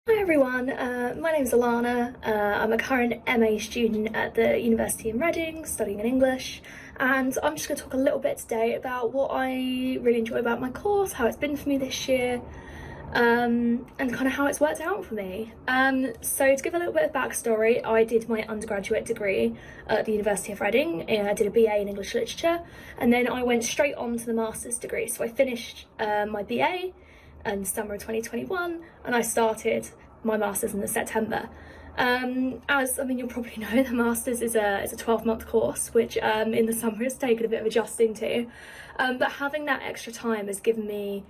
Hi everyone, my name is Alannah. I'm a current MA student at the University in Reading, studying in English, and I'm just going to talk a little bit today about what I really enjoy about my course, how it's been for me this year, and kind of how it's worked out for me. So to give a little bit of backstory, I did my undergraduate degree at the University of Reading. I did a BA in English Literature, and then I went straight on to the master's degree. So I finished my BA in summer of 2021, and I started my master's in the September. As I mean, you'll probably know, the master's is a 12-month course, which in the summer has taken a bit of adjusting to. But having that extra time has given me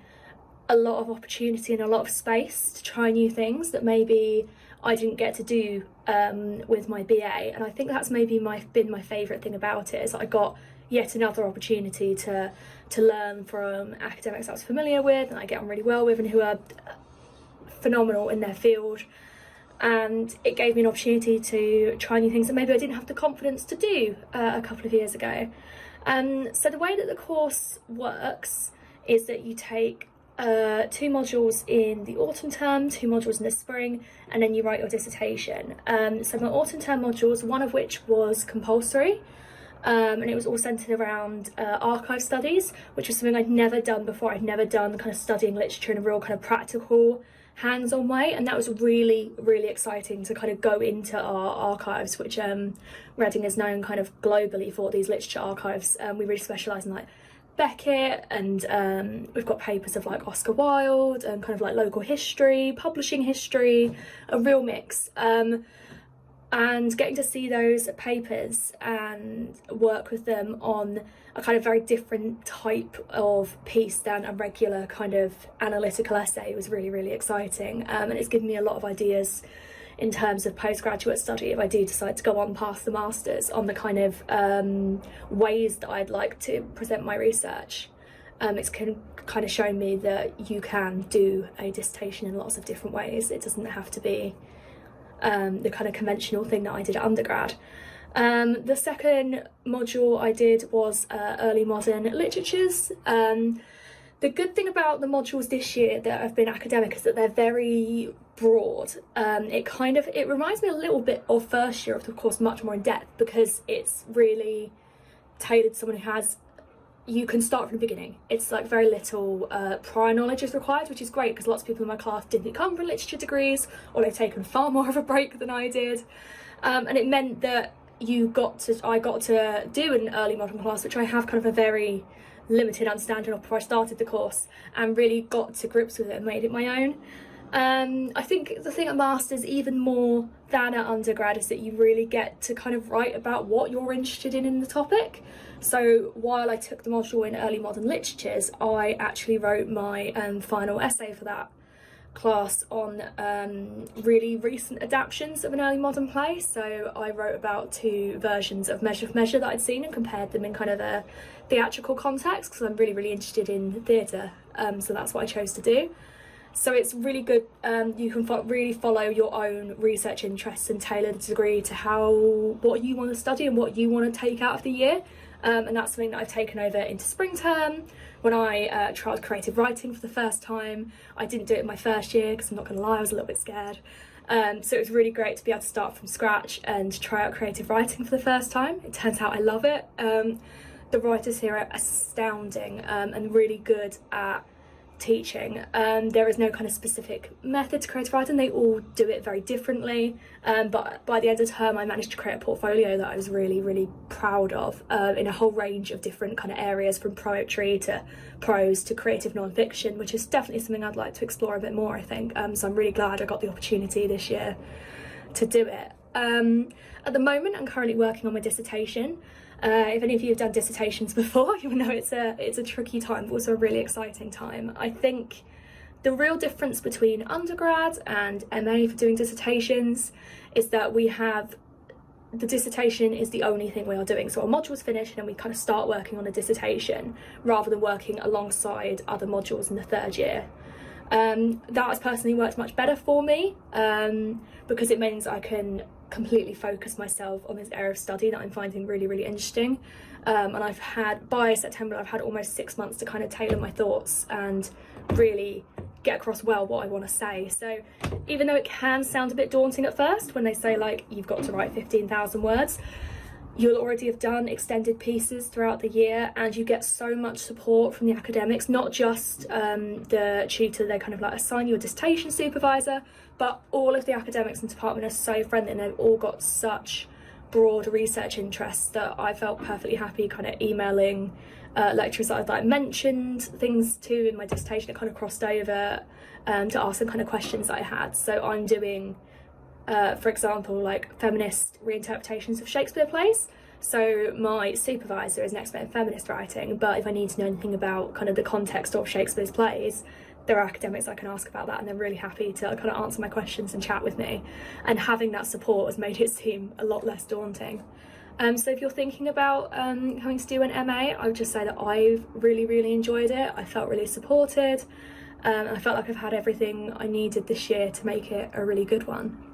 a lot of opportunity and a lot of space to try new things that maybe I didn't get to do with my BA, and I think that's maybe been my favourite thing about it, is that I got yet another opportunity to learn from academics I was familiar with and I get on really well with and who are phenomenal in their field, and it gave me an opportunity to try new things that maybe I didn't have the confidence to do a couple of years ago. So the way that the course works is that you take 2 modules in the autumn term, 2 modules in the spring, and then you write your dissertation. So my autumn term modules, one of which was compulsory, and it was all centred around archive studies, which was something I'd never done before. I'd never done kind of studying literature in a real kind of practical, hands-on way, and that was really, really exciting to kind of go into our archives, which Reading is known kind of globally for these literature archives. We really specialise in like Beckett, and we've got papers of like Oscar Wilde and kind of like local history, publishing history, a real mix. And getting to see those papers and work with them on a kind of very different type of piece than a regular kind of analytical essay was really, really exciting. And it's given me a lot of ideas in terms of postgraduate study if I do decide to go on past the masters, on the kind of ways that I'd like to present my research. It's kind of shown me that you can do a dissertation in lots of different ways. It doesn't have to be the kind of conventional thing that I did at undergrad. The second module I did was early modern literatures. The good thing about the modules this year that have been academic is that they're very broad. It reminds me a little bit of first year, of course, much more in depth, because it's really tailored to someone who has, you can start from the beginning. It's like very little prior knowledge is required, which is great because lots of people in my class didn't come from literature degrees, or they've taken far more of a break than I did. And it meant that I got to do an early modern class, which I have kind of a very limited understanding of before I started the course, and really got to grips with it and made it my own. I think the thing at masters, even more than at undergrad, is that you really get to kind of write about what you're interested in the topic. So while I took the module in early modern literatures, I actually wrote my final essay for that class on really recent adaptations of an early modern play. So I wrote about 2 versions of Measure for Measure that I'd seen and compared them in kind of a theatrical context, because I'm really, really interested in theatre, so that's what I chose to do. So it's really good. You can really follow your own research interests and tailor the degree to what you want to study and what you want to take out of the year. And that's something that I've taken over into spring term. When I tried creative writing for the first time, I didn't do it in my first year because I'm not going to lie, I was a little bit scared. So it was really great to be able to start from scratch and try out creative writing for the first time. It turns out I love it. The writers here are astounding and really good at teaching. There is no kind of specific method to creative writing. They all do it very differently, but by the end of the term I managed to create a portfolio that I was really, really proud of, in a whole range of different kind of areas, from poetry to prose to creative non-fiction, which is definitely something I'd like to explore a bit more, I think. So I'm really glad I got the opportunity this year to do it. At the moment I'm currently working on my dissertation. If any of you have done dissertations before, you'll know it's a tricky time, but also a really exciting time. I think the real difference between undergrad and MA for doing dissertations is that the dissertation is the only thing we are doing. So our module's finished and we kind of start working on a dissertation rather than working alongside other modules in the 3rd year. That has personally worked much better for me, because it means I can completely focus myself on this area of study that I'm finding really, really interesting. And by September, I've had almost 6 months to kind of tailor my thoughts and really get across well what I want to say. So even though it can sound a bit daunting at first when they say like you've got to write 15,000 words, you'll already have done extended pieces throughout the year, and you get so much support from the academics, not just the tutor they kind of like assign you, a dissertation supervisor, but all of the academics in the department are so friendly, and they've all got such broad research interests that I felt perfectly happy kind of emailing lecturers that I'd like mentioned things to in my dissertation that kind of crossed over to ask them kind of questions that I had. So I'm doing for example, like feminist reinterpretations of Shakespeare plays. So my supervisor is an expert in feminist writing, but if I need to know anything about kind of the context of Shakespeare's plays, there are academics I can ask about that, and they're really happy to kind of answer my questions and chat with me. And having that support has made it seem a lot less daunting. So if you're thinking about coming to do an MA, I would just say that I've really enjoyed it. I felt really supported. I felt like I've had everything I needed this year to make it a really good one.